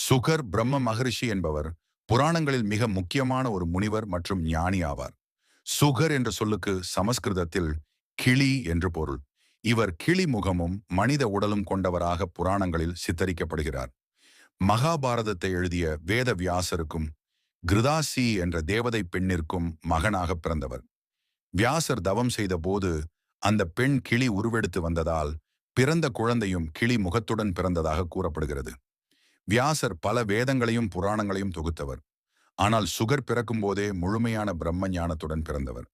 Sugar பிரம்ம மகரிஷி என்பவர் புராணங்களில் மிக முக்கியமான ஒரு முனிவர் மற்றும் ஞானி ஆவார். சுகர் என்ற சொல்லுக்கு சமஸ்கிருதத்தில் கிளி என்று பொருள். இவர் கிளி முகமும் மனித உடலும் கொண்டவராக புராணங்களில் சித்தரிக்கப்படுகிறார். மகாபாரதத்தை எழுதிய வேத வியாசருக்கும் கிருதாசி என்ற தேவதை பெண்ணிற்கும் மகனாக பிறந்தவர். வியாசர் தவம் செய்த போது அந்த பெண் கிளி உருவெடுத்து வந்ததால் பிறந்த குழந்தையும் கிளி முகத்துடன் பிறந்ததாக கூறப்படுகிறது. வியாசர் பல வேதங்களையும் புராணங்களையும் தொகுத்தவர். ஆனால் சுகர் பிறக்கும் போதே முழுமையான பிரம்ம ஞானத்துடன் பிறந்தவர்.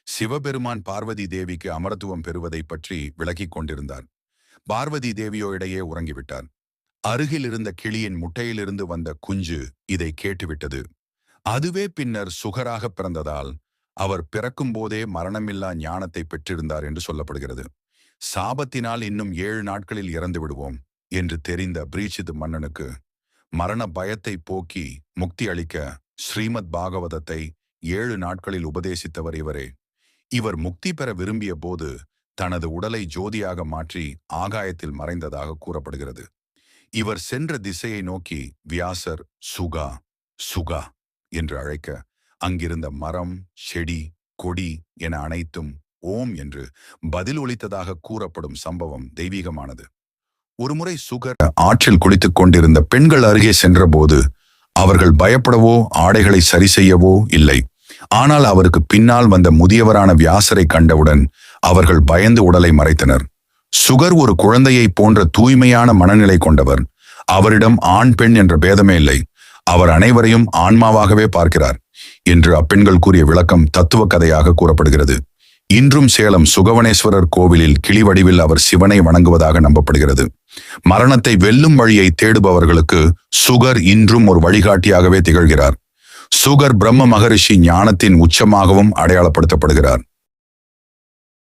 சிவபெருமான் பார்வதி தேவிக்கு அமரத்துவம் பெறுவதை பற்றி விளக்கிக் கொண்டிருந்தார். பார்வதி தேவியோ இடையே உறங்கிவிட்டார். அருகில் இருந்த கிளியின் முட்டையிலிருந்து வந்த குஞ்சு இதை கேட்டுவிட்டது. அதுவே பின்னர் சுகராக பிறந்ததால் அவர் பிறக்கும் போதே மரணமில்லா ஞானத்தை பெற்றிருந்தார் என்று சொல்லப்படுகிறது. சாபத்தினால் இன்னும் 7 நாட்களில் இறந்து விடுவோம் என்று தெரிந்த பிரீச்சித் மன்னனுக்கு மரண பயத்தை போக்கி முக்தி அளிக்க ஸ்ரீமத் பாகவதத்தை 7 நாட்களில் உபதேசித்தவர் இவரே. இவர் முக்தி பெற விரும்பிய போது தனது உடலை ஜோதியாக மாற்றி ஆகாயத்தில் மறைந்ததாக கூறப்படுகிறது. இவர் சென்ற திசையை நோக்கி வியாசர் சுகா சுகா என்று அழைக்க அங்கிருந்த மரம், செடி, கொடி என அனைத்தும் ஓம் என்று பதில் ஒலித்ததாக கூறப்படும் சம்பவம் தெய்வீகமானது. ஒருமுறை சுகர் ஆற்றில் குளித்துக் கொண்டிருந்த பெண்கள் அருகே சென்றபோது அவர்கள் பயப்படவோ ஆடைகளை சரி செய்யவோ இல்லை. ஆனால் அவருக்கு பின்னால் வந்த முதியவரான வியாசரை கண்டவுடன் அவர்கள் பயந்து உடலை மறைத்தனர். சுகர் ஒரு குழந்தையை போன்ற தூய்மையான மனநிலை கொண்டவர். அவரிடம் ஆண் பெண் என்ற பேதமே இல்லை. அவர் அனைவரையும் ஆன்மாவாகவே பார்க்கிறார் என்று அப்பெண்கள் கூறிய விளக்கம் தத்துவ கதையாக கூறப்படுகிறது. இன்றும் சேலம் சுகவனேஸ்வரர் கோவிலில் கிளி வடிவில் அவர் சிவனை வணங்குவதாக நம்பப்படுகிறது. மரணத்தை வெல்லும் வழியை தேடுபவர்களுக்கு சுகர் இன்றும் ஒரு வழிகாட்டியாகவே திகழ்கிறார். சுகர் பிரம்ம மகரிஷி ஞானத்தின் உச்சமாகவும் அடையாளப்படுத்தப்படுகிறார்.